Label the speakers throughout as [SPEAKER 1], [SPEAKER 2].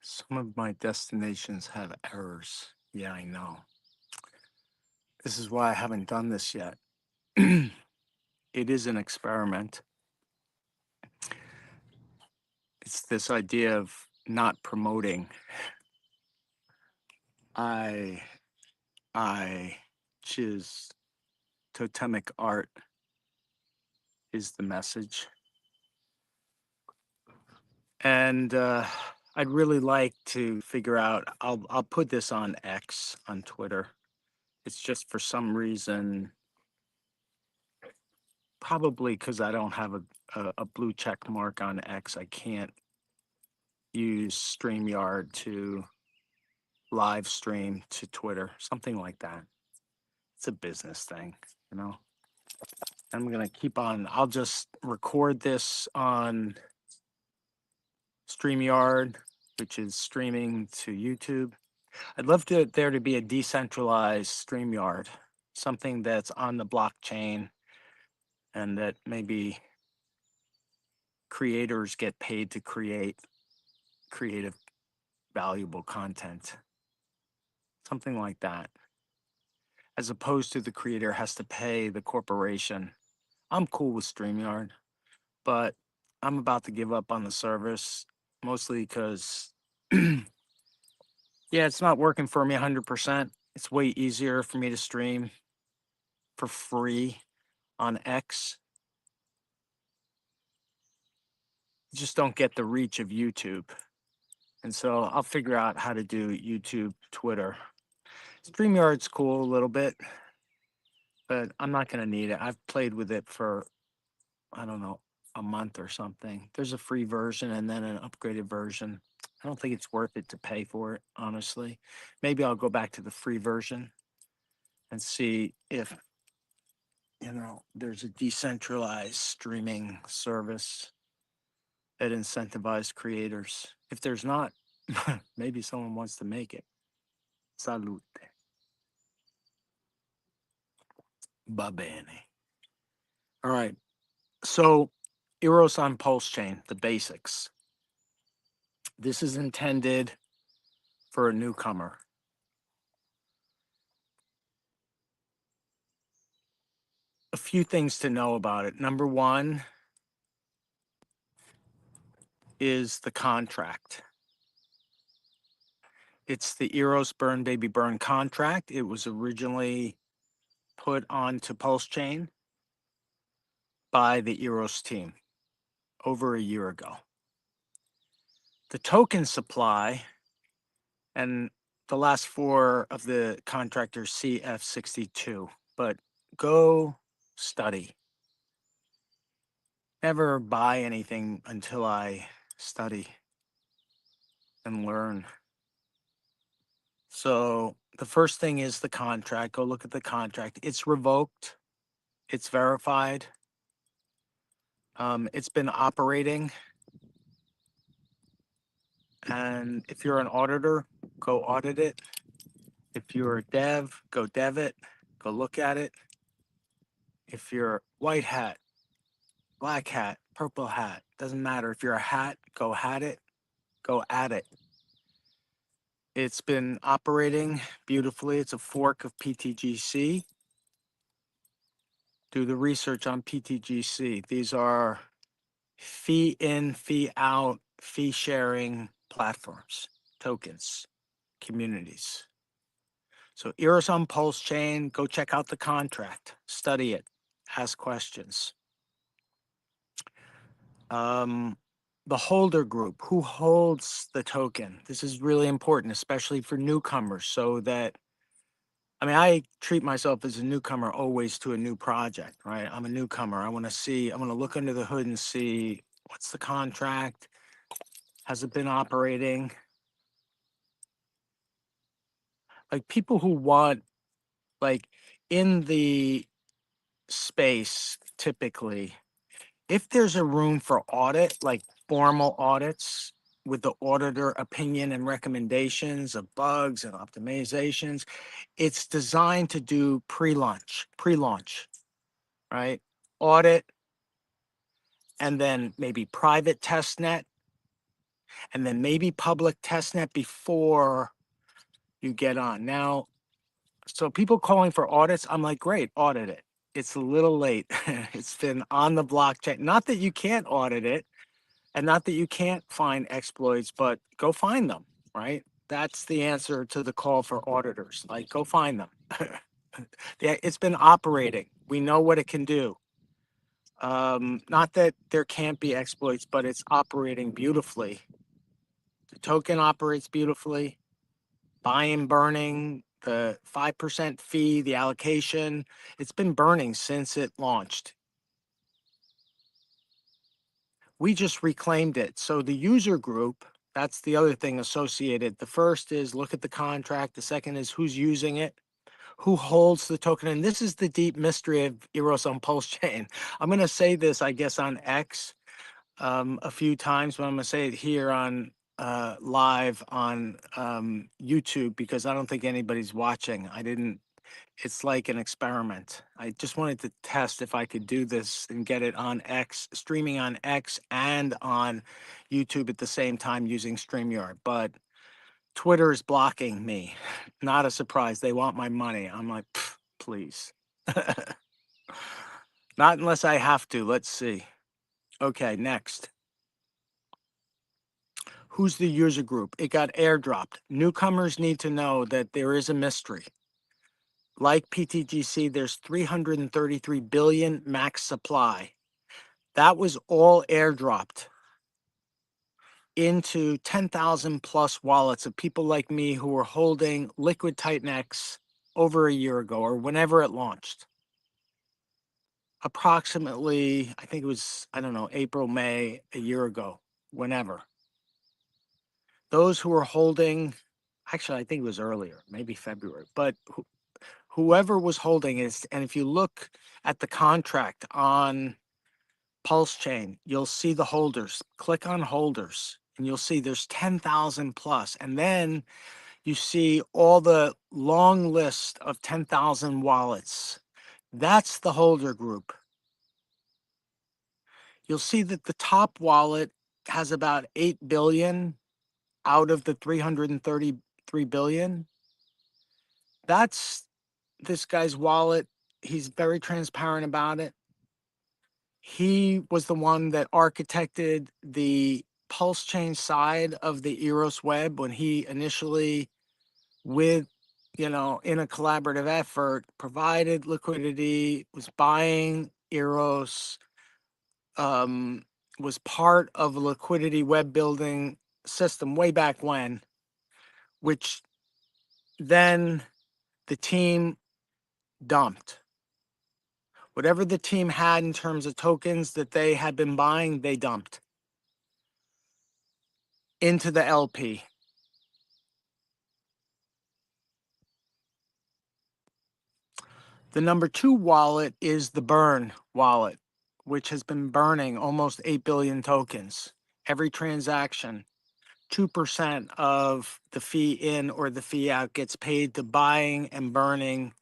[SPEAKER 1] Some of my destinations have errors. Yeah, I know. This is why I haven't done this yet. It is an experiment. It's this idea of not promoting. I, I, choose totemic art is the message. And I'd really like to figure out. I'll put this on X on Twitter. It's just for some reason, probably because I don't have a blue check mark on X. I can't use StreamYard to live stream to Twitter, something like that. It's a business thing, you know. I'm gonna keep on. I'll just record this on StreamYard, which is streaming to YouTube. I'd love there to be a decentralized StreamYard, something that's on the blockchain, and that maybe creators get paid to create creative, valuable content, something like that, as opposed to the creator has to pay the corporation. I'm cool with StreamYard, but I'm about to give up on the service, mostly because, yeah, it's not working for me 100%. It's way easier for me to stream for free on X. You just don't get the reach of YouTube. And so I'll figure out how to do YouTube, Twitter. StreamYard's cool a little bit, but I'm not going to need it. I've played with it for, I don't know, a month or something. There's a free version and then an upgraded version. I don't think it's worth it to pay for it, honestly. Maybe I'll go back to the free version and see if, there's a decentralized streaming service that incentivizes creators. If there's not, maybe someone wants to make it. Salute. Va bene. All right. So, Eros on Pulsechain, the basics. This is intended for a newcomer. A few things to know about it. Number one is the contract. It's the Eros Burn Baby Burn contract. It was originally put onto Pulsechain by the Eros team over a year ago. The token supply and the last four of the contractor CF62, but go study. Never buy anything until I study and learn. So the first thing is the contract. Go look at the contract. It's revoked. It's verified. It's been operating. And if you're an auditor, go audit it. If you're a dev, go dev it. Go look at it. If you're white hat, black hat, purple hat, doesn't matter. If you're a hat, go hat it. Go at it. It's been operating beautifully. It's a fork of PTGC. Do the research on PTGC. These are fee in, fee out, fee sharing platforms, tokens, communities. So Eros on Pulsechain, go check out the contract, study it, ask questions. The holder group, who holds the token? This is really important, especially for newcomers, so that, I treat myself as a newcomer always to a new project, right? I'm a newcomer. I want to look under the hood and see what's the contract? Has it been operating? Like people who want, like in the space, typically, if there's a room for audit, like formal audits with the auditor opinion and recommendations of bugs and optimizations, it's designed to do pre-launch, right? Audit, and then maybe private test net, and then maybe public testnet before you get on. Now, so people calling for audits, I'm like, great, audit it. It's a little late. It's been on the blockchain. Not that you can't audit it and not that you can't find exploits, but go find them, right? That's the answer to the call for auditors. Like, go find them. Yeah, it's been operating. We know what it can do. Not that there can't be exploits, but it's operating beautifully. The token operates beautifully. Buying, burning, the 5% fee, the allocation, it's been burning since it launched. We just reclaimed it. So the user group, that's the other thing associated. The first is look at the contract. The second is who's using it, who holds the token. And this is the deep mystery of Eros on Pulsechain. I'm going to say this, I guess, on X a few times, but I'm going to say it here on live on YouTube because I don't think anybody's watching. It's like an experiment. I just wanted to test if I could do this and get it on X, streaming on X and on YouTube at the same time using StreamYard. But Twitter is blocking me. Not a surprise. They want my money. I'm like, please. Not unless I have to. Let's see. Okay, next. Who's the user group? It got airdropped. Newcomers need to know that there is a mystery. Like PTGC, there's 333 billion max supply. That was all airdropped into 10,000 plus wallets of people like me who were holding Liquid Titan X over a year ago or whenever it launched. Approximately, I think it was, I don't know, April, May, a year ago, whenever. Those who were holding, actually, I think it was earlier, maybe February, but whoever was holding it, and if you look at the contract on Pulsechain, you'll see the holders. Click on holders, and you'll see there's 10,000 plus. And then you see all the long list of 10,000 wallets. That's the holder group. You'll see that the top wallet has about 8 billion out of the 333 billion. That's this guy's wallet. He's very transparent about it. He was the one that architected the Pulsechain side of the Eros web when he initially, with, in a collaborative effort, provided liquidity, was buying Eros, was part of a liquidity web building system way back when, which then the team dumped. Whatever the team had in terms of tokens that they had been buying, they dumped into the LP. The number two wallet is the Burn wallet, which has been burning almost 8 billion tokens. Every transaction, 2% of the fee in or the fee out gets paid to buying and burning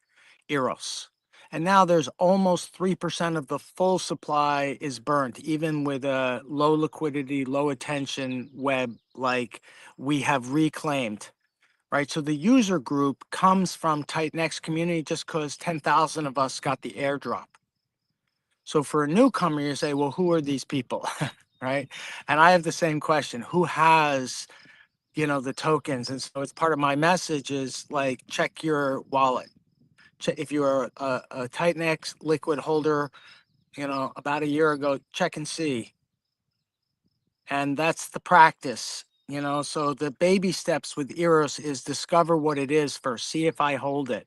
[SPEAKER 1] Eros. And now there's almost 3% of the full supply is burnt, even with a low liquidity, low attention web like we have reclaimed, right? So the user group comes from Titanx community just because 10,000 of us got the airdrop. So for a newcomer, you say, well, who are these people, right? And I have the same question. Who has, the tokens? And so it's part of my message is like, check your wallet. If you're a Titanx liquid holder, about a year ago, check and see. And that's the practice, so the baby steps with Eros is discover what it is first, see if I hold it.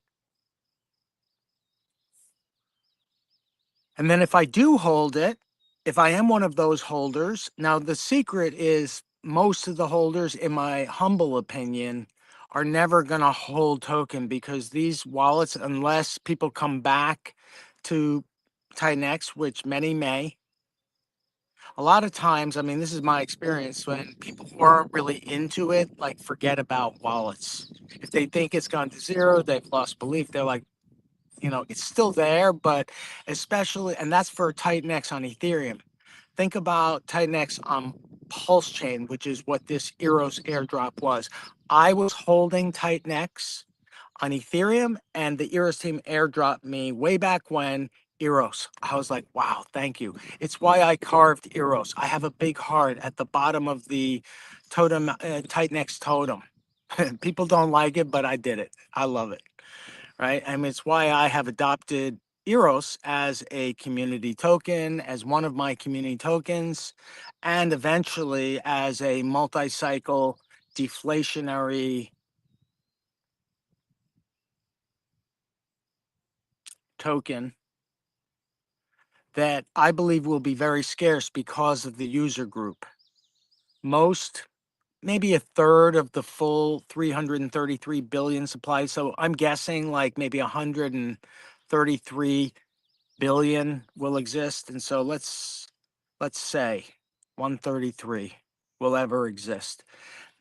[SPEAKER 1] And then if I do hold it, if I am one of those holders, now the secret is most of the holders, in my humble opinion, are never going to hold token because these wallets, unless people come back to Titanx, which many may, a lot of times, I mean, this is my experience when people who aren't really into it, like forget about wallets. If they think it's gone to zero, they've lost belief. They're like, it's still there, but especially, and that's for Titanx on Ethereum. Think about Titanx on Pulsechain, which is what this Eros airdrop was. I was holding tight necks on Ethereum, and the Eros team airdropped me way back when Eros. I was like, wow, thank you. It's why I carved Eros. I have a big heart at the bottom of the totem, tight necks totem. People don't like it, but I did it. I love it, right? I mean, it's why I have adopted Eros as a community token, as one of my community tokens, and eventually as a multi-cycle deflationary token that I believe will be very scarce because of the user group. Most, maybe a third of the full 333 billion supply. So I'm guessing like maybe 133 billion will exist. And so let's say 133 will ever exist.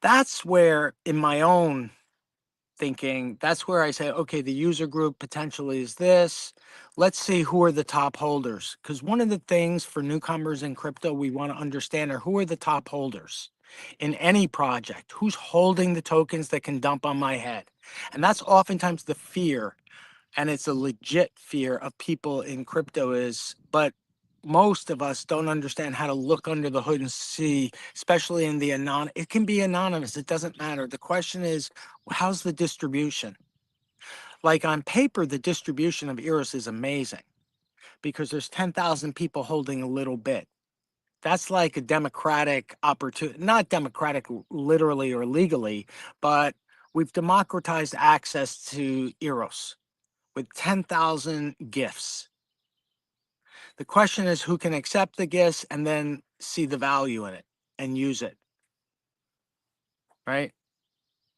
[SPEAKER 1] That's where in my own thinking, that's where I say, okay, the user group potentially is this. Let's see who are the top holders. Because one of the things for newcomers in crypto we want to understand are who are the top holders in any project, who's holding the tokens that can dump on my head. And that's oftentimes the fear, and it's a legit fear of people in crypto is, but most of us don't understand how to look under the hood and see, especially in the it can be anonymous, it doesn't matter. The question is, how's the distribution? Like on paper, the distribution of Eros is amazing because there's 10,000 people holding a little bit. That's like a democratic opportunity, not democratic literally or legally, but we've democratized access to Eros with 10,000 gifts. The question is who can accept the gifts and then see the value in it and use it, right?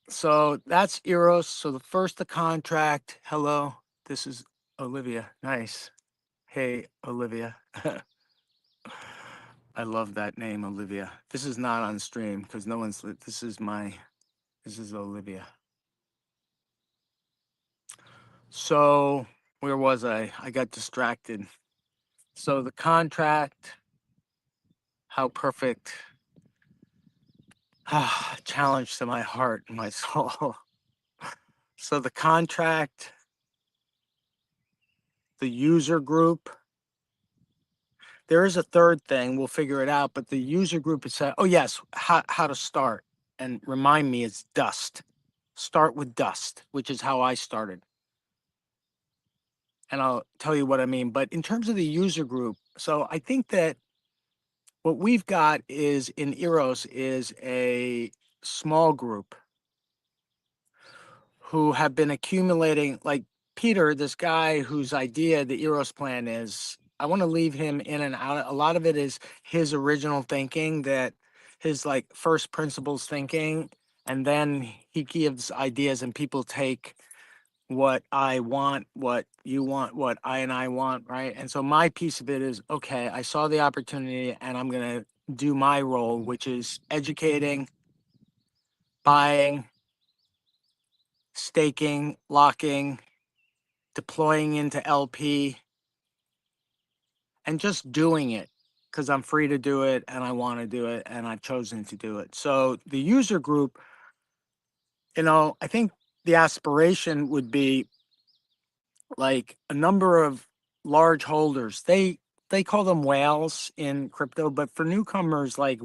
[SPEAKER 1] So that's Eros. So the contract. Hello, this is Olivia. Nice. Hey, Olivia. I love that name, Olivia. This is not on stream because no one's, this is Olivia. So where was I? I got distracted. So the contract, how perfect, challenge to my heart and my soul. So the contract, the user group, there is a third thing, we'll figure it out, but the user group is, oh yes, how to start. And remind me, it's dust. Start with dust, which is how I started. And I'll tell you what I mean. But in terms of the user group, so I think that what we've got is in Eros is a small group who have been accumulating, like Peter, this guy whose idea the Eros plan is, I want to leave him in and out. A lot of it is his original thinking, that his like first principles thinking, and then he gives ideas and people take what I want, what you want, what I and I want, right? And so my piece of it is, okay, I saw the opportunity and I'm going to do my role, which is educating, buying, staking, locking, deploying into LP, and just doing it because I'm free to do it and I want to do it and I've chosen to do it. So the user group, I think the aspiration would be like a number of large holders. They call them whales in crypto, but for newcomers, like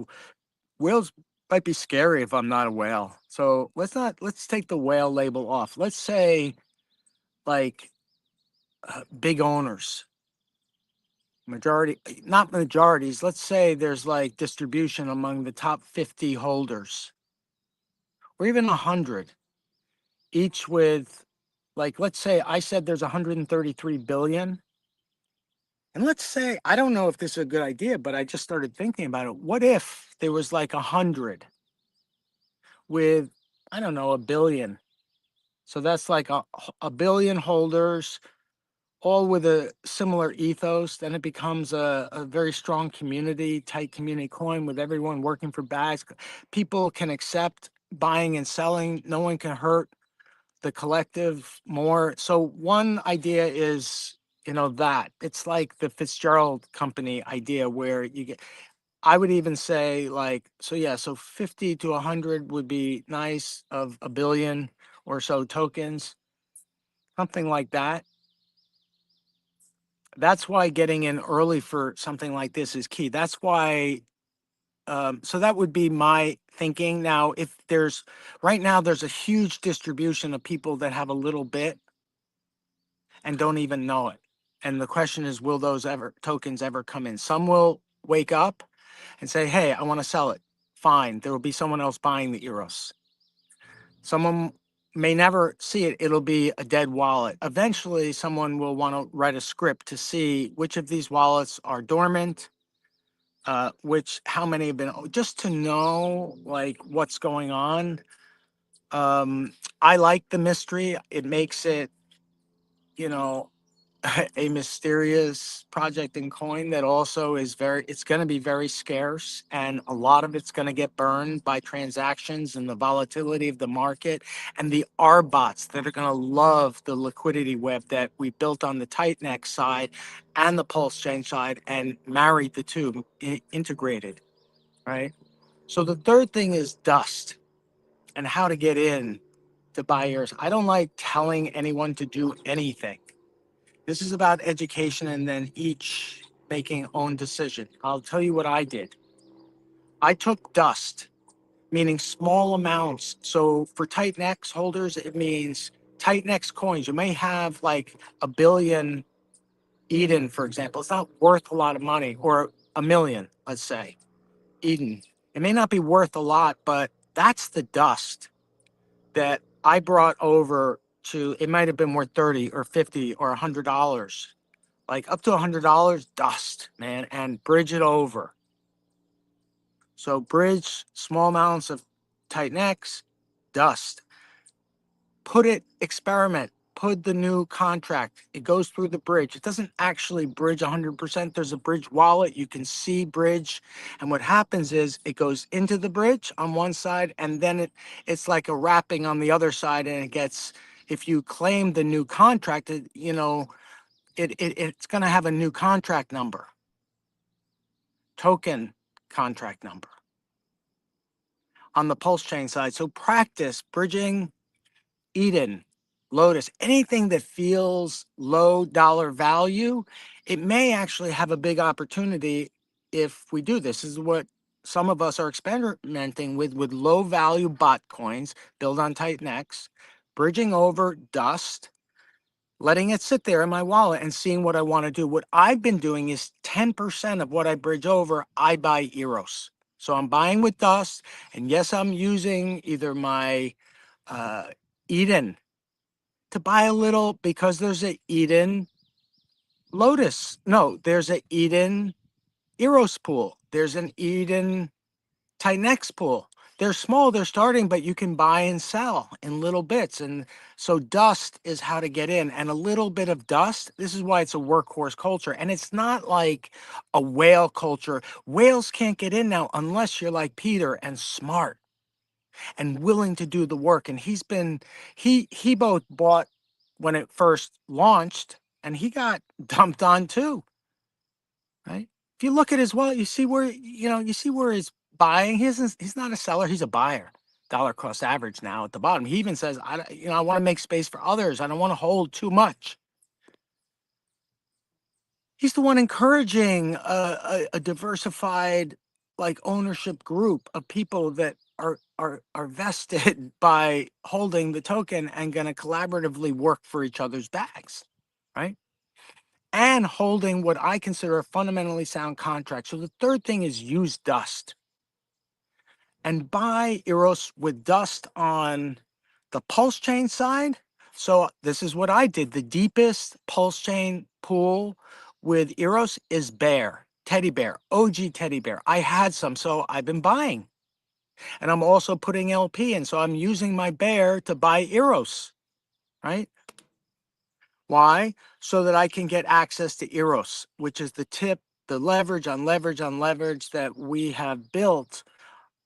[SPEAKER 1] whales might be scary if I'm not a whale. So let's take the whale label off. Let's say like big owners, majority, not majorities. Let's say there's like distribution among the top 50 holders or even 100, each with like, let's say I said there's 133 billion. And let's say, I don't know if this is a good idea, but I just started thinking about it. What if there was like 100 with, I don't know, a billion? So that's like a billion holders, all with a similar ethos. Then it becomes a very strong community, tight community coin with everyone working for bags. People can accept buying and selling. No one can hurt the collective more. So one idea is, that it's like the Fitzgerald company idea where you get I would even say like, so yeah, so 50 to 100 would be nice of a billion or so tokens, something like that. That's why getting in early for something like this is key. That's why, so that would be my thinking. Now, if there's, right now, there's a huge distribution of people that have a little bit and don't even know it. And the question is, will those ever tokens ever come in? Some will wake up and say, hey, I want to sell it. Fine. There will be someone else buying the Eros. Someone may never see it. It'll be a dead wallet. Eventually, someone will want to write a script to see which of these wallets are dormant, how many have been, just to know like what's going on. I like the mystery. It makes it, you know, a mysterious project and coin that also is it's going to be very scarce, and a lot of it's going to get burned by transactions and the volatility of the market and the R bots that are going to love the liquidity web that we built on the Tightneck side and the Pulsechain side and married the two, integrated, right? So the third thing is dust and how to get in to buy yours. I don't like telling anyone to do anything. This is about education and then each making own decision. I'll tell you what I did. I took dust, meaning small amounts. So for Titanx holders, it means Titanx coins. You may have like a billion Eden, for example. It's not worth a lot of money, or a million, let's say, Eden. It may not be worth a lot, but that's the dust that I brought over to, it might have been worth 30 or 50 or $100, like up to $100, dust, man, and bridge it over. So bridge small amounts of Titanx, dust. Experiment, put the new contract. It goes through the bridge. It doesn't actually bridge 100%. There's a bridge wallet. You can see bridge. And what happens is it goes into the bridge on one side, and then it's like a wrapping on the other side. And it gets, if you claim the new contract, it's going to have a new contract number, token contract number on the Pulse chain side. So practice bridging Eden, Lotus, anything that feels low dollar value. It may actually have a big opportunity if we do this. This is what some of us are experimenting with low value bot coins built on Titanx, bridging over dust, letting it sit there in my wallet and seeing what I want to do. What I've been doing is 10% of what I bridge over, I buy Eros. So I'm buying with dust. And yes, I'm using either my uh, Eden to buy a little, because there's a Eden Lotus. No, there's a Eden Eros pool. There's an Eden Tinex pool. They're small, they're starting, but you can buy and sell in little bits. And so dust is how to get in. And a little bit of dust, this is why it's a workhorse culture. And it's not like a whale culture. Whales can't get in now unless you're like Peter and smart and willing to do the work. And he both bought when it first launched, and he got dumped on too, right? If you look at his wallet, you see where, you see where he's buying. He's not a seller, he's a buyer. Dollar cost average now at the bottom. He even says, I want to make space for others. I don't want to hold too much. He's the one encouraging a diversified like ownership group of people that are vested by holding the token and going to collaboratively work for each other's backs, right? And holding what I consider a fundamentally sound contract. So the third thing is use dust and buy Eros with dust on the pulse chain side. So this is what I did. The deepest pulse chain pool with Eros is bear, teddy bear, OG teddy bear. I had some, so I've been buying. And I'm also putting LP in. So I'm using my bear to buy Eros, right? Why? So that I can get access to Eros, which is the tip, the leverage on leverage on leverage that we have built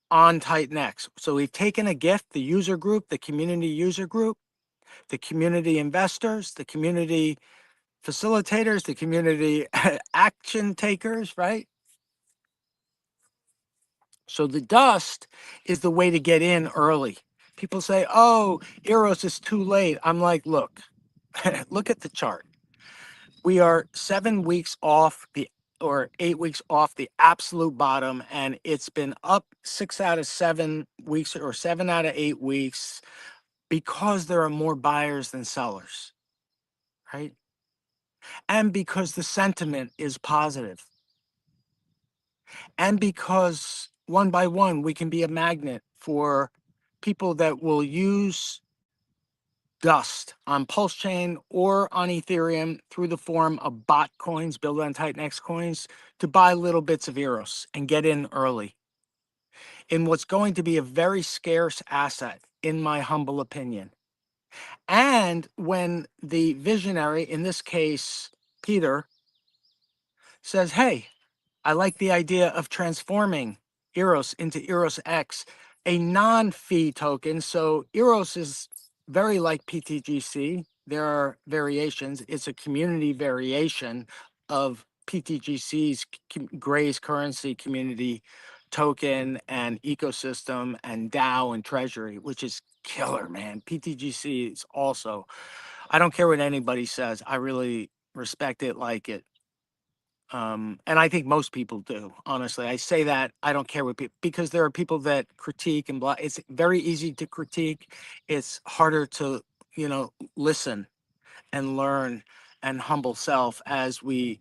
[SPEAKER 1] on Titanx. So we've taken a gift, the user group, the community user group, the community investors, the community facilitators, the community action takers, right? So the dust is the way to get in early. People say, oh, Eros is too late. I'm like, look, look at the chart. We are 7 weeks off the or 8 weeks off the absolute bottom, and it's been up 6 out of 7 weeks or 7 out of 8 weeks because there are more buyers than sellers, right? And because the sentiment is positive, and because one by one we can be a magnet for people that will use dust on Pulsechain or on Ethereum through the form of bot coins, built on Titanx coins, to buy little bits of Eros and get in early in what's going to be a very scarce asset, in my humble opinion. And when the visionary, in this case, Peter, says, hey, I like the idea of transforming Eros into Eros X, a non-fee token. So Eros is very like PTGC. There are variations. It's a community variation of PTGC's Gray's currency community token and ecosystem and DAO and treasury, which is killer, man. PTGC is also, I don't care what anybody says. I really respect it, like it. And I think most people do, honestly. I say that I don't care what people, because there are people that critique and blah. It's very easy to critique. It's harder to, listen and learn and humble self as we,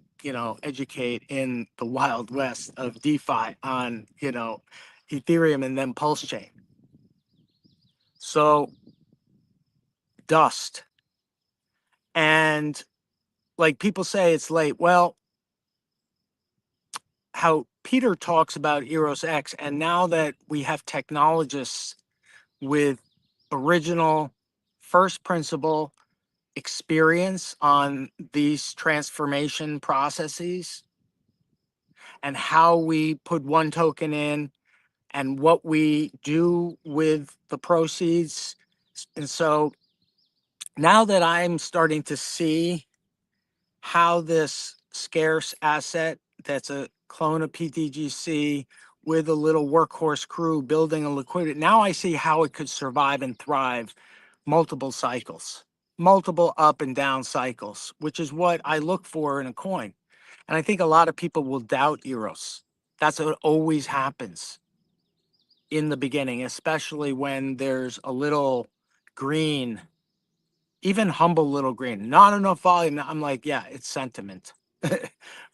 [SPEAKER 1] educate in the wild west of DeFi on, Ethereum and then Pulse Chain. So dust. And like people say it's late. Well, how Peter talks about Eros X, and now that we have technologists with original first principle experience on these transformation processes and how we put one token in and what we do with the proceeds. And so now that I'm starting to see how this scarce asset that's a clone of PTGC with a little workhorse crew building a liquidity. Now I see how it could survive and thrive multiple cycles, multiple up and down cycles, which is what I look for in a coin. And I think a lot of people will doubt Eros. That's what always happens in the beginning, especially when there's a little green, even humble little green, not enough volume. I'm like, yeah, it's sentiment,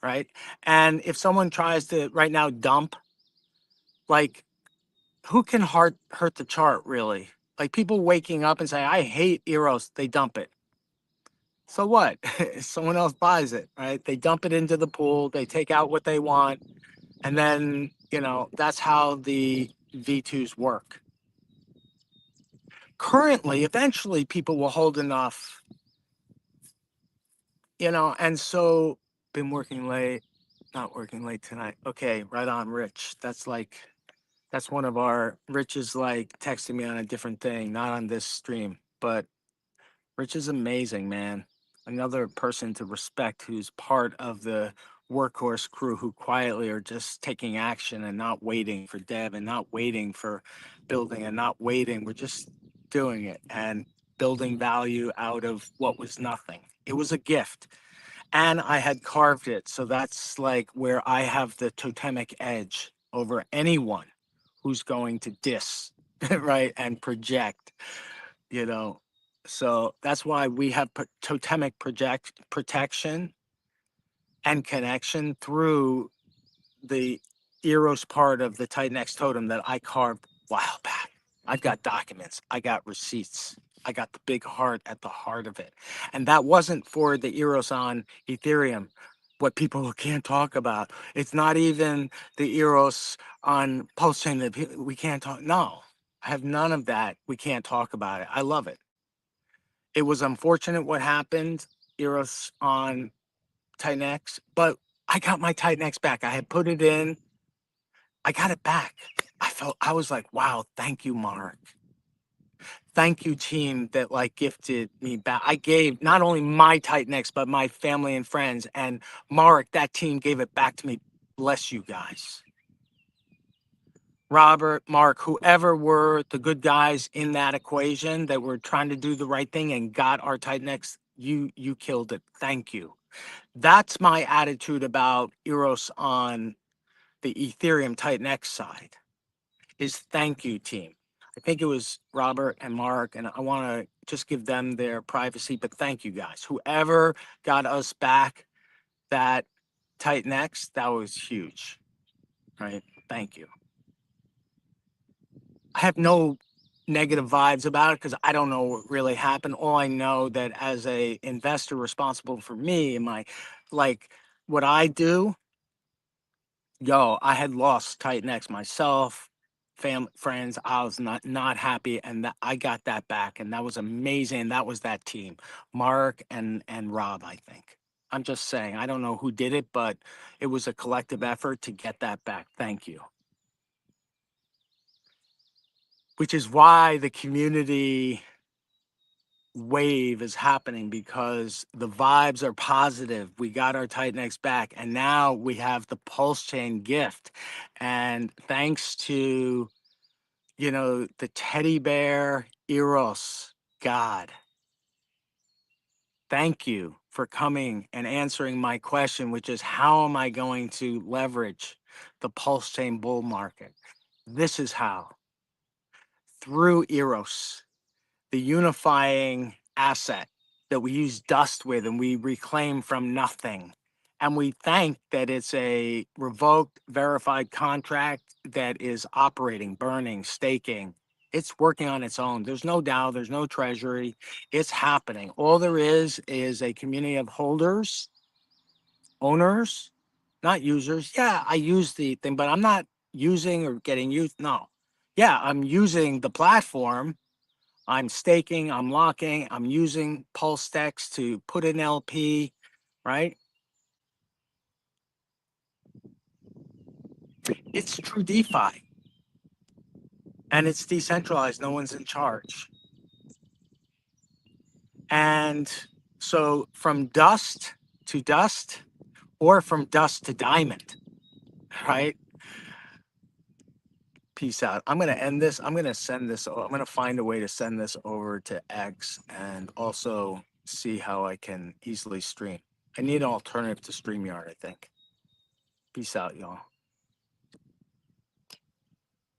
[SPEAKER 1] right? And if someone tries to right now dump, like, who can hurt the chart really? Like people waking up and say, I hate Eros, they dump it. So what? Someone else buys it, right? They dump it into the pool, they take out what they want, and then, that's how the V2s work. Currently, eventually people will hold enough, and so been working late, not working late tonight. Okay, right on, Rich. That's one of our, Rich is like texting me on a different thing, not on this stream, but Rich is amazing, man. Another person to respect who's part of the workhorse crew who quietly are just taking action and not waiting for Deb and not waiting for building and not waiting. We're just doing it and building value out of what was nothing. It was a gift and I had carved it. So that's like where I have the totemic edge over anyone who's going to diss, right, and project, you know. So that's why we have totemic protection and connection through the Eros part of the Titanx totem that I carved a while back. I've got documents, I got receipts, I got the big heart at the heart of it. And that wasn't for the Eros on Ethereum, what people can't talk about. It's not even the Eros on Pulsechain that we can't talk. No, I have none of that. We can't talk about it. I love it. It was unfortunate what happened, Eros on Titanx, but I got my Titanx back. I had put it in. I got it back. I was like, wow, thank you, Mark. Thank you, team, that like gifted me back. I gave not only my Titanx, but my family and friends. And Mark, that team gave it back to me. Bless you guys. Robert, Mark, whoever were the good guys in that equation that were trying to do the right thing and got our Titanx, you killed it. Thank you. That's my attitude about Eros on the Ethereum Titanx side is thank you, team. I think it was Robert and Mark, and I want to just give them their privacy, but thank you guys. Whoever got us back that Titanx, that was huge, right? Thank you. I have no negative vibes about it because I don't know what really happened. All I know that as a investor responsible for me and my, like, what I do, yo, I had lost Titanx myself, family, friends. I was not happy, and that I got that back, and that was amazing. That was that team, Mark and Rob. I think. I'm just saying. I don't know who did it, but it was a collective effort to get that back. Thank you. Which is why the community wave is happening because the vibes are positive. We got our Titanx back, and now we have the Pulsechain gift, and thanks to the teddy bear Eros God. Thank you for coming and answering my question, which is how am I going to leverage the Pulsechain bull market? This is how, through Eros, the unifying asset that we use dust with and we reclaim from nothing. And we thank that it's a revoked, verified contract that is operating, burning, staking. It's working on its own. There's no DAO, there's no treasury. It's happening. All there is a community of holders, owners, not users. Yeah, I use the thing, but I'm not using or getting used. No. Yeah, I'm using the platform. I'm staking, I'm locking, I'm using Pulsechain to put in LP, right? It's true DeFi and it's decentralized. No one's in charge. And so from dust or from dust to diamond, right? Peace out. I'm going to end this. I'm going to send this. I'm going to find a way to send this over to X and also see how I can easily stream. I need an alternative to StreamYard, I think. Peace out, y'all.